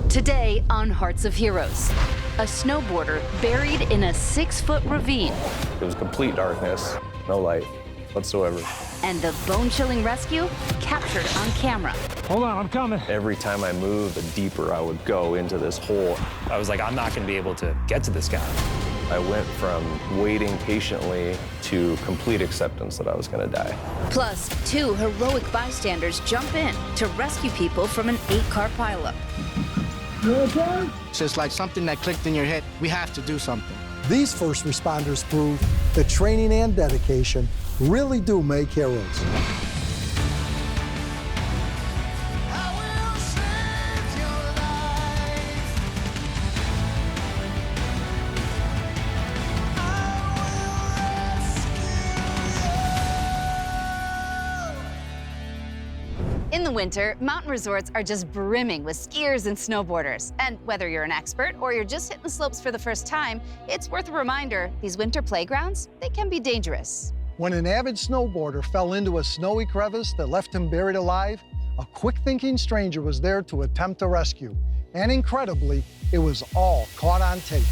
Today on Hearts of Heroes, a snowboarder buried in a 6-foot ravine. It was complete darkness, no light whatsoever. And the bone-chilling rescue captured on camera. Hold on, I'm coming. Every time I moved, the deeper I would go into this hole. I was like, I'm not gonna be able to get to this guy. I went from waiting patiently to complete acceptance that I was gonna die. Plus, 2 heroic bystanders jump in to rescue people from an 8-car pileup. It's just like something that clicked in your head. We have to do something. These first responders prove that training and dedication really do make heroes. In the winter, mountain resorts are just brimming with skiers and snowboarders. And whether you're an expert or you're just hitting the slopes for the first time, it's worth a reminder, these winter playgrounds, they can be dangerous. When an avid snowboarder fell into a snowy crevice that left him buried alive, a quick-thinking stranger was there to attempt a rescue. And incredibly, it was all caught on tape.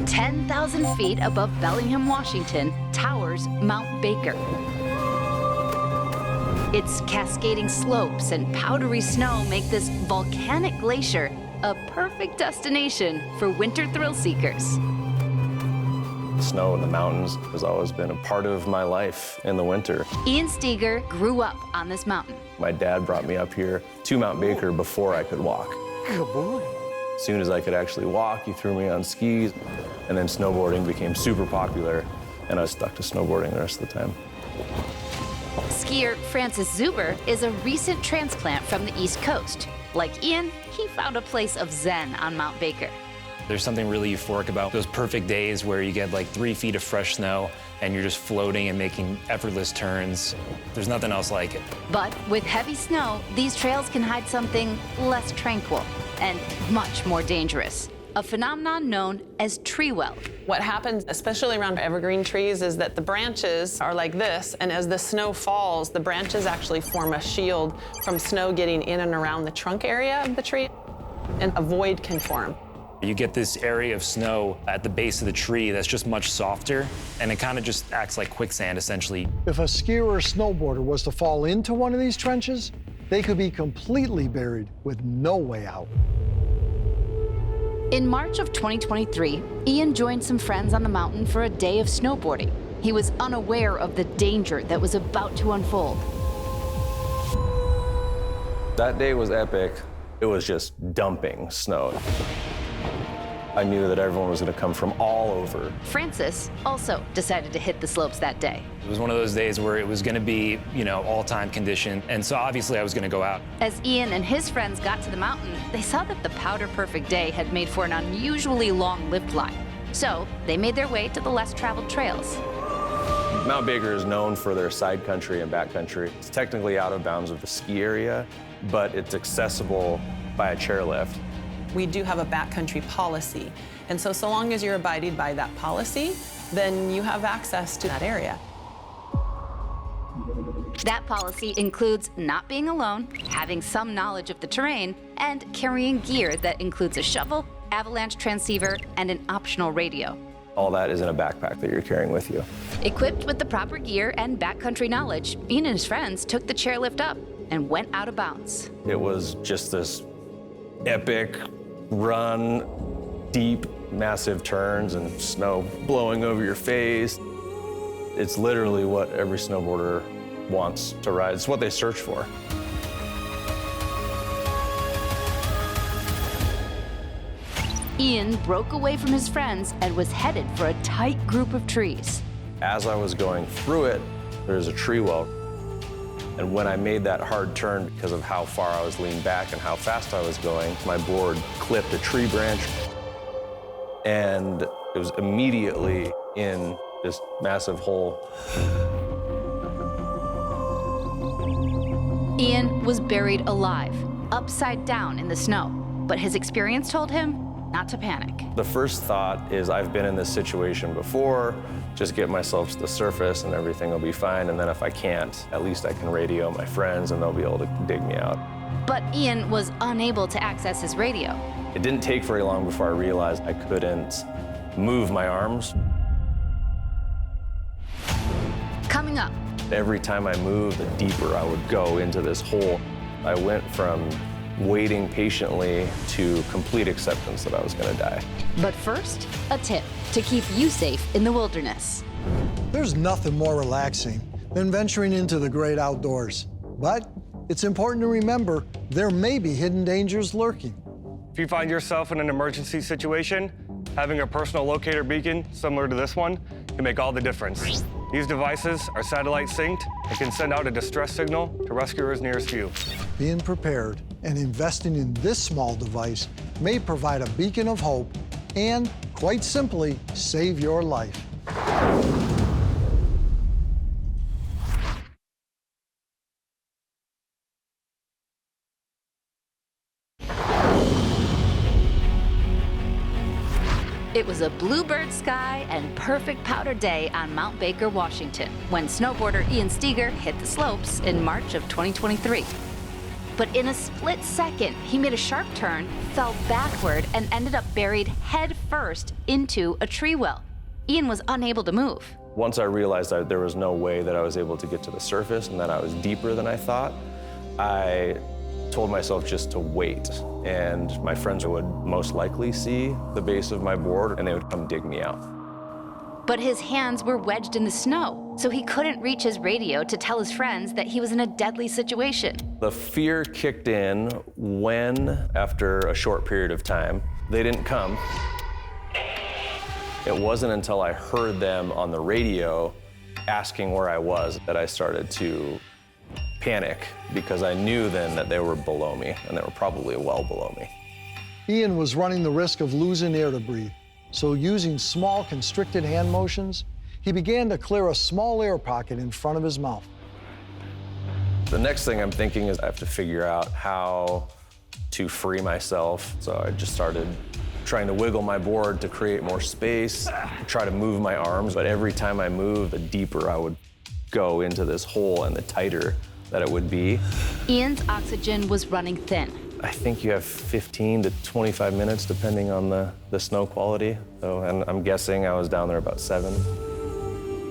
10,000 feet above Bellingham, Washington, towers Mount Baker. Its cascading slopes and powdery snow make this volcanic glacier a perfect destination for winter thrill seekers. Snow in the mountains has always been a part of my life in the winter. Ian Steger grew up on this mountain. My dad brought me up here to Mount Baker before I could walk. Good boy. As soon as I could actually walk, he threw me on skis, and then snowboarding became super popular, and I was stuck to snowboarding the rest of the time. Skier Francis Zuber is a recent transplant from the East Coast. Like Ian, he found a place of zen on Mount Baker. There's something really euphoric about those perfect days where you get like 3 feet of fresh snow and you're just floating and making effortless turns. There's nothing else like it. But with heavy snow, these trails can hide something less tranquil and much more dangerous. A phenomenon known as tree weld. What happens, especially around evergreen trees, is that the branches are like this, and as the snow falls, the branches actually form a shield from snow getting in and around the trunk area of the tree, and a void can form. You get this area of snow at the base of the tree that's just much softer, and it kind of just acts like quicksand, essentially. If a skier or snowboarder was to fall into one of these trenches, they could be completely buried with no way out. In March of 2023, Ian joined some friends on the mountain for a day of snowboarding. He was unaware of the danger that was about to unfold. That day was epic. It was just dumping snow. I knew that everyone was going to come from all over. Francis also decided to hit the slopes that day. It was one of those days where it was going to be, all-time condition, and so obviously I was going to go out. As Ian and his friends got to the mountain, they saw that the powder-perfect day had made for an unusually long lift line. So they made their way to the less-traveled trails. Mount Baker is known for their side country and back country. It's technically out of bounds of the ski area, but it's accessible by a chairlift. We do have a backcountry policy, and so long as you're abiding by that policy, then you have access to that area. That policy includes not being alone, having some knowledge of the terrain, and carrying gear that includes a shovel, avalanche transceiver, and an optional radio. All that is in a backpack that you're carrying with you. Equipped with the proper gear and backcountry knowledge, Ian and his friends took the chairlift up and went out of bounds. It was just this epic run, deep, massive turns and snow blowing over your face. It's literally what every snowboarder wants to ride. It's what they search for. Ian broke away from his friends and was headed for a tight group of trees. As I was going through it, there's a tree well. And when I made that hard turn, because of how far I was leaned back and how fast I was going, my board clipped a tree branch, and it was immediately in this massive hole. Ian was buried alive, upside down in the snow, but his experience told him not to panic. The first thought is I've been in this situation before, just get myself to the surface and everything will be fine. And then if I can't, at least I can radio my friends and they'll be able to dig me out. But Ian was unable to access his radio. It didn't take very long before I realized I couldn't move my arms. Coming up, Every time I moved, the deeper I would go into this hole. I went from waiting patiently to complete acceptance that I was going to die. but first, a tip to keep you safe in the wilderness. There's nothing more relaxing than venturing into the great outdoors. But it's important to remember there may be hidden dangers lurking. If you find yourself in an emergency situation, having a personal locator beacon similar to this one can make all the difference. These devices are satellite synced and can send out a distress signal to rescuers nearest you. Being prepared and investing in this small device may provide a beacon of hope and, quite simply, save your life. It was a bluebird sky and perfect powder day on Mount Baker, Washington, when snowboarder Ian Steger hit the slopes in March of 2023. But in a split second, he made a sharp turn, fell backward, and ended up buried head first into a tree well. Ian was unable to move. Once I realized that there was no way that I was able to get to the surface and that I was deeper than I thought, I told myself just to wait. And my friends would most likely see the base of my board and they would come dig me out. But his hands were wedged in the snow, so he couldn't reach his radio to tell his friends that he was in a deadly situation. The fear kicked in when, after a short period of time, they didn't come. It wasn't until I heard them on the radio asking where I was that I started to panic, because I knew then that they were below me, and they were probably well below me. Ian was running the risk of losing air to breathe, so using small constricted hand motions, he began to clear a small air pocket in front of his mouth. The next thing I'm thinking is I have to figure out how to free myself, so I just started trying to wiggle my board to create more space, try to move my arms, but every time I moved, the deeper I would go into this hole and the tighter that it would be. Ian's oxygen was running thin. I think you have 15 to 25 minutes, depending on the snow quality. So, and I'm guessing I was down there about 7.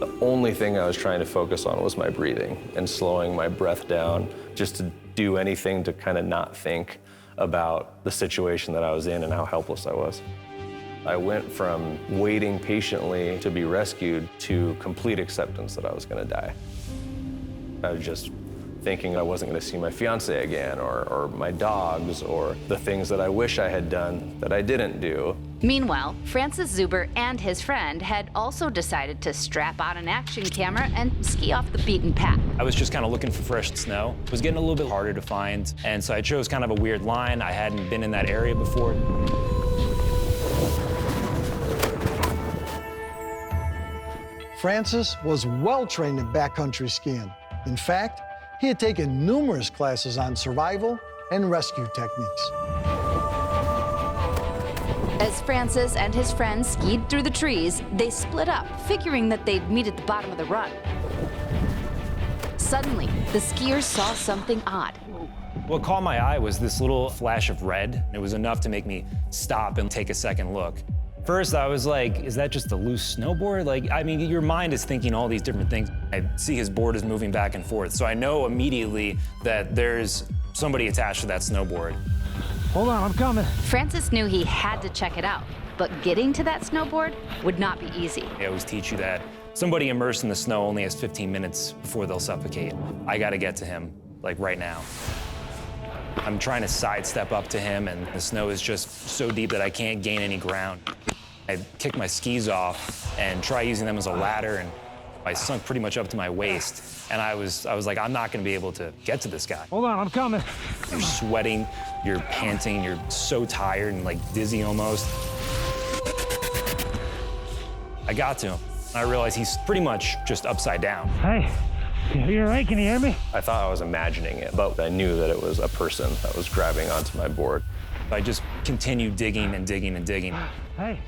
The only thing I was trying to focus on was my breathing and slowing my breath down, just to do anything to kind of not think about the situation that I was in and how helpless I was. I went from waiting patiently to be rescued to complete acceptance that I was going to die. I was just thinking I wasn't going to see my fiance again, or my dogs, or the things that I wish I had done that I didn't do. Meanwhile, Francis Zuber and his friend had also decided to strap on an action camera and ski off the beaten path. I was just kind of looking for fresh snow. It was getting a little bit harder to find, and so I chose kind of a weird line. I hadn't been in that area before. Francis was well trained in backcountry skiing. In fact, he had taken numerous classes on survival and rescue techniques. As Francis and his friends skied through the trees, they split up, figuring that they'd meet at the bottom of the run. Suddenly, the skiers saw something odd. What caught my eye was this little flash of red. It was enough to make me stop and take a second look. First, I was like, is that just a loose snowboard? Like, I mean, your mind is thinking all these different things. I see his board is moving back and forth, so I know immediately that there's somebody attached to that snowboard. Hold on, I'm coming. Francis knew he had to check it out, but getting to that snowboard would not be easy. I always teach you that somebody immersed in the snow only has 15 minutes before they'll suffocate. I gotta get to him, like right now. I'm trying to sidestep up to him, and the snow is just so deep that I can't gain any ground. I kick my skis off and try using them as a ladder, and I sunk pretty much up to my waist. And I was like, I'm not gonna be able to get to this guy. Hold on, I'm coming. You're sweating, you're panting, you're so tired and like dizzy almost. I got to him. I realized he's pretty much just upside down. Hey, You all right? Can you hear me? I thought I was imagining it, but I knew that it was a person that was grabbing onto my board. I just continued digging and digging and digging. Hey.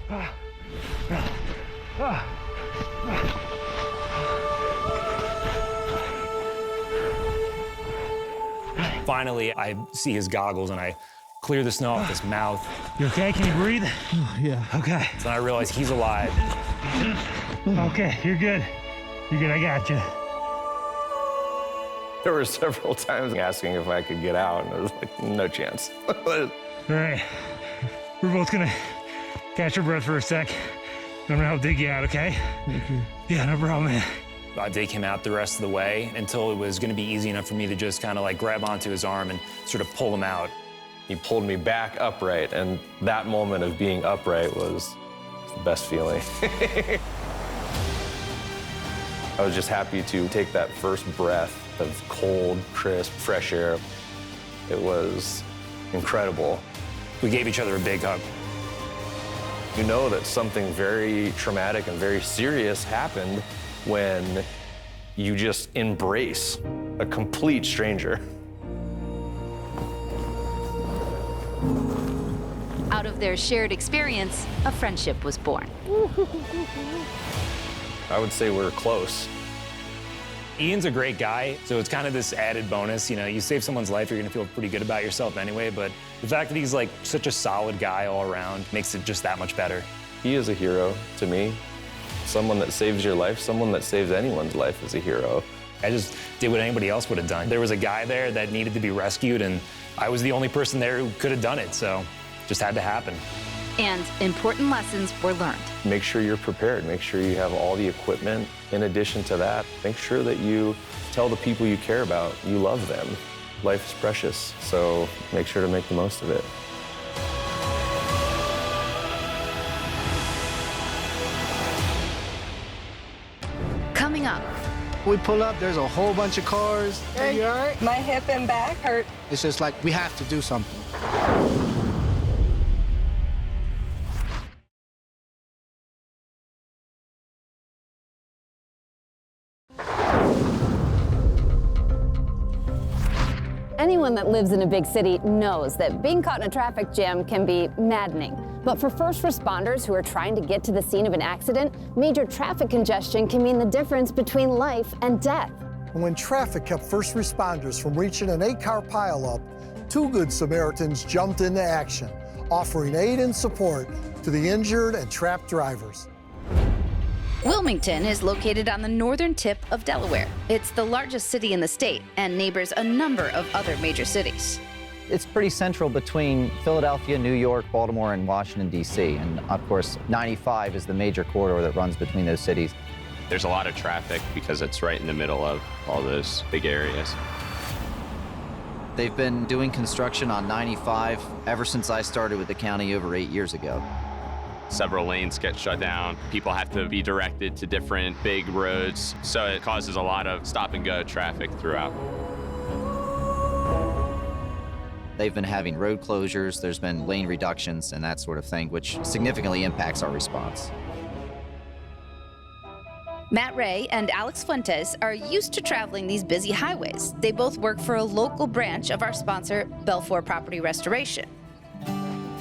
Finally, I see his goggles and I clear the snow off his mouth. You okay? Can you breathe? Yeah. Okay. So I realize he's alive. Okay, you're good. You're good, I got you. There were several times asking if I could get out, and I was like, no chance. All right. We're both gonna catch our breath for a sec. I'm gonna help dig you out, okay? Thank you. Yeah, no problem, man. I dig him out the rest of the way until it was gonna be easy enough for me to just kind of like grab onto his arm and sort of pull him out. He pulled me back upright, and that moment of being upright was the best feeling. I was just happy to take that first breath of cold, crisp, fresh air. It was incredible. We gave each other a big hug. You know that something very traumatic and very serious happened when you just embrace a complete stranger. Out of their shared experience, a friendship was born. I would say we're close. Ian's a great guy, so it's kind of this added bonus. You know, you save someone's life, you're gonna feel pretty good about yourself anyway, but the fact that he's like such a solid guy all around makes it just that much better. He is a hero to me. Someone that saves your life, someone that saves anyone's life is a hero. I just did what anybody else would have done. There was a guy there that needed to be rescued, and I was the only person there who could have done it, so it just had to happen. And important lessons were learned. Make sure you're prepared. Make sure you have all the equipment. In addition to that, make sure that you tell the people you care about you love them. Life is precious, so make sure to make the most of it. Coming up, We pull up, there's a whole bunch of cars. Are you all right? My hip and back hurt. It's just like, we have to do something. Anyone that lives in a big city knows that being caught in a traffic jam can be maddening. But for first responders who are trying to get to the scene of an accident, major traffic congestion can mean the difference between life and death. And when traffic kept first responders from reaching an 8-car pileup, 2 Good Samaritans jumped into action, offering aid and support to the injured and trapped drivers. Wilmington is located on the northern tip of Delaware. It's the largest city in the state and neighbors a number of other major cities. It's pretty central between Philadelphia, New York, Baltimore, and Washington, D.C. And of course, 95 is the major corridor that runs between those cities. There's a lot of traffic because it's right in the middle of all those big areas. They've been doing construction on 95 ever since I started with the county over 8 years ago. Several lanes get shut down. People have to be directed to different big roads, so it causes a lot of stop-and-go traffic throughout. They've been having road closures, there's been lane reductions and that sort of thing, which significantly impacts our response. Matt Ray and Alex Fuentes are used to traveling these busy highways. They both work for a local branch of our sponsor, Belfour Property Restoration.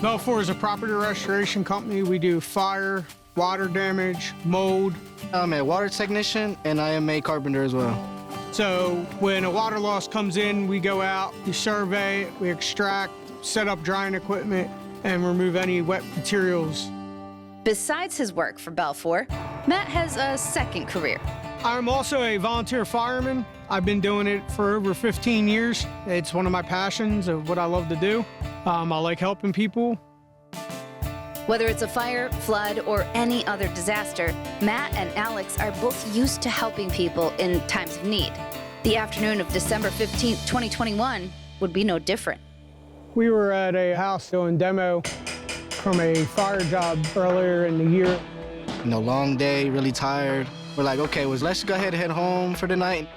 Belfour is a property restoration company. We do fire, water damage, mold. I'm a water technician and I am a carpenter as well. So when a water loss comes in, we go out, we survey it, we extract, set up drying equipment, and remove any wet materials. Besides his work for Belfour, Matt has a second career. I'm also a volunteer fireman. I've been doing it for over 15 years. It's one of my passions of what I love to do. I like helping people. Whether it's a fire, flood, or any other disaster, Matt and Alex are both used to helping people in times of need. The afternoon of December 15th, 2021 would be no different. We were at a house doing demo from a fire job earlier in the year. You know, long day, really tired. We're like, okay, well, let's go ahead and head home for the night.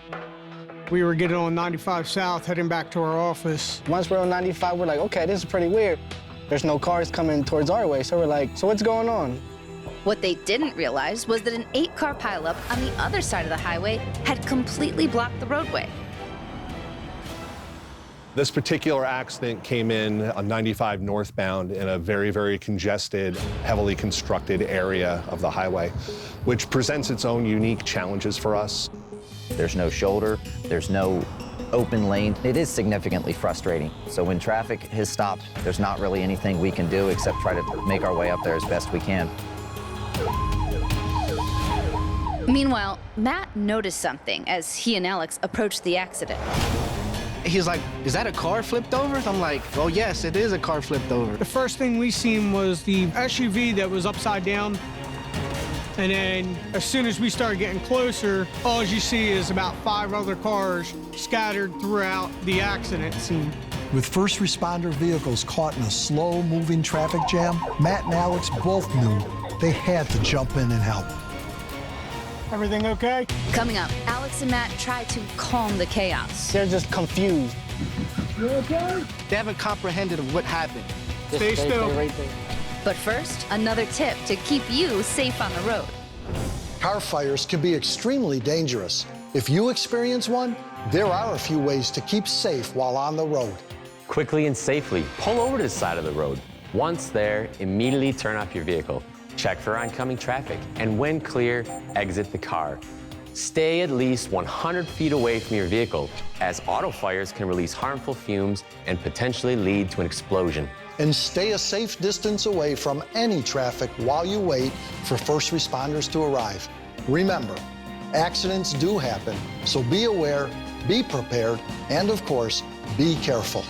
We were getting on 95 South, heading back to our office. Once we're on 95, we're like, okay, this is pretty weird. There's no cars coming towards our way, so we're like, so what's going on? What they didn't realize was that an 8-car pileup on the other side of the highway had completely blocked the roadway. This particular accident came in on 95 northbound in a very, very congested, heavily constructed area of the highway, which presents its own unique challenges for us. There's no shoulder, there's no open lane. It is significantly frustrating. So when traffic has stopped, there's not really anything we can do except try to make our way up there as best we can. Meanwhile, Matt noticed something as he and Alex approached the accident. He's like, is that a car flipped over? I'm like, oh yes, it is a car flipped over. The first thing we seen was the SUV that was upside down. And then as soon as we started getting closer, all you see is about 5 other cars scattered throughout the accident scene. With first responder vehicles caught in a slow-moving traffic jam, Matt and Alex both knew they had to jump in and help. Everything okay? Coming up, Alex and Matt try to calm the chaos. They're just confused. You okay? They haven't comprehended of what happened. Stay still. Right there. But first, another tip to keep you safe on the road. Car fires can be extremely dangerous. If you experience one, there are a few ways to keep safe while on the road. Quickly and safely, pull over to the side of the road. Once there, immediately turn off your vehicle. Check for oncoming traffic, and when clear, exit the car. Stay at least 100 feet away from your vehicle, as auto fires can release harmful fumes and potentially lead to an explosion. And stay a safe distance away from any traffic while you wait for first responders to arrive. Remember, accidents do happen, so be aware, be prepared, and of course, be careful.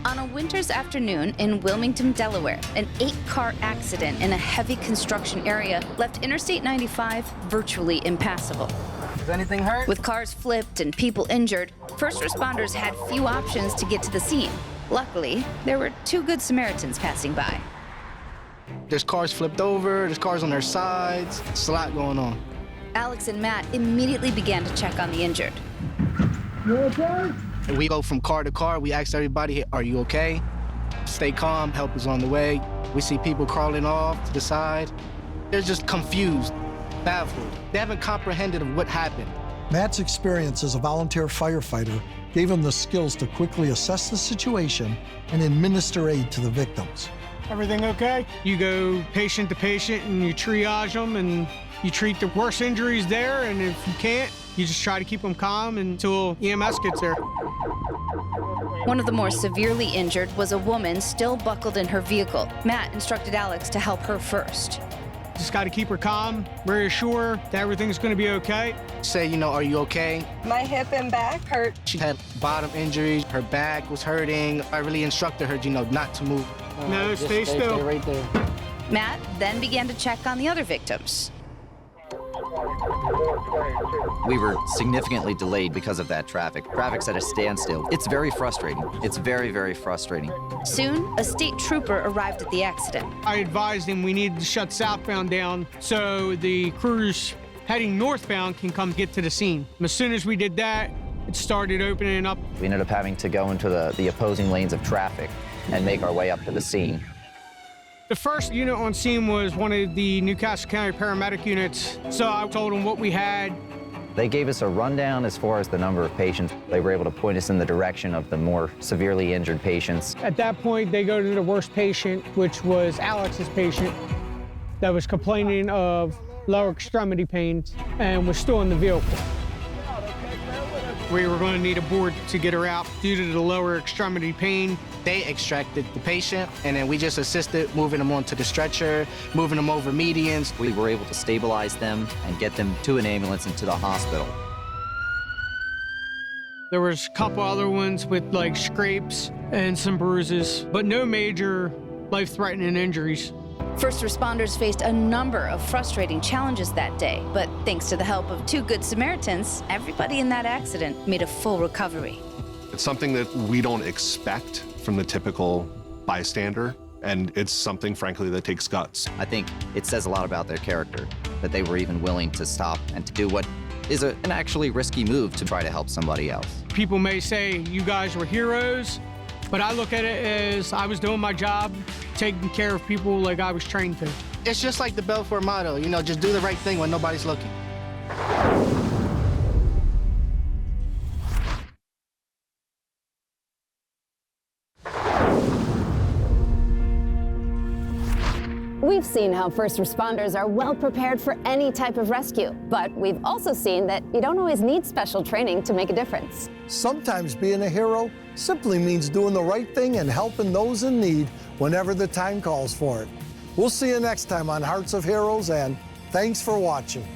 On a winter's afternoon in Wilmington, Delaware, an 8-car accident in a heavy construction area left Interstate 95 virtually impassable. Does anything hurt? With cars flipped and people injured, first responders had few options to get to the scene. Luckily, there were 2 good Samaritans passing by. There's cars flipped over, there's cars on their sides. It's a lot going on. Alex and Matt immediately began to check on the injured. You okay? And we go from car to car. We ask everybody, are you okay? Stay calm, help is on the way. We see people crawling off to the side. They're just confused, baffled. They haven't comprehended of what happened. Matt's experience as a volunteer firefighter gave him the skills to quickly assess the situation and administer aid to the victims. Everything okay? You go patient to patient and you triage them and you treat the worst injuries there, and if you can't, you just try to keep them calm until EMS gets there. One of the more severely injured was a woman still buckled in her vehicle. Matt instructed Alex to help her first. Just got to keep her calm, reassure that everything's going to be okay. Say, are you okay? My hip and back hurt. She had bottom injuries, her back was hurting. I really instructed her, not to move. No, stay still. Stay right there. Matt then began to check on the other victims. We were significantly delayed because of that traffic. Traffic's at a standstill. It's very frustrating. It's very, very frustrating. Soon, a state trooper arrived at the accident. I advised him we needed to shut southbound down so the crews heading northbound can come get to the scene. As soon as we did that, it started opening up. We ended up having to go into the opposing lanes of traffic and make our way up to the scene. The first unit on scene was one of the Newcastle County paramedic units, so I told them what we had. They gave us a rundown as far as the number of patients. They were able to point us in the direction of the more severely injured patients. At that point, they go to the worst patient, which was Alex's patient, that was complaining of lower extremity pains and was still in the vehicle. We were going to need a board to get her out due to the lower extremity pain. They extracted the patient, and then we just assisted moving them onto the stretcher, moving them over medians. We were able to stabilize them and get them to an ambulance and to the hospital. There was a couple other ones with scrapes and some bruises, but no major life-threatening injuries. First responders faced a number of frustrating challenges that day, but thanks to the help of 2 good Samaritans, everybody in that accident made a full recovery. It's something that we don't expect from the typical bystander, and it's something, frankly, that takes guts. I think it says a lot about their character. that they were even willing to stop and to do what is an actually risky move to try to help somebody else. People may say you guys were heroes, but I look at it as I was doing my job, taking care of people like I was trained to. It's just like the Belfort motto, you know, just do the right thing when nobody's looking. We've seen how first responders are well prepared for any type of rescue, but we've also seen that you don't always need special training to make a difference. Sometimes being a hero simply means doing the right thing and helping those in need whenever the time calls for it. We'll see you next time on Hearts of Heroes, and thanks for watching.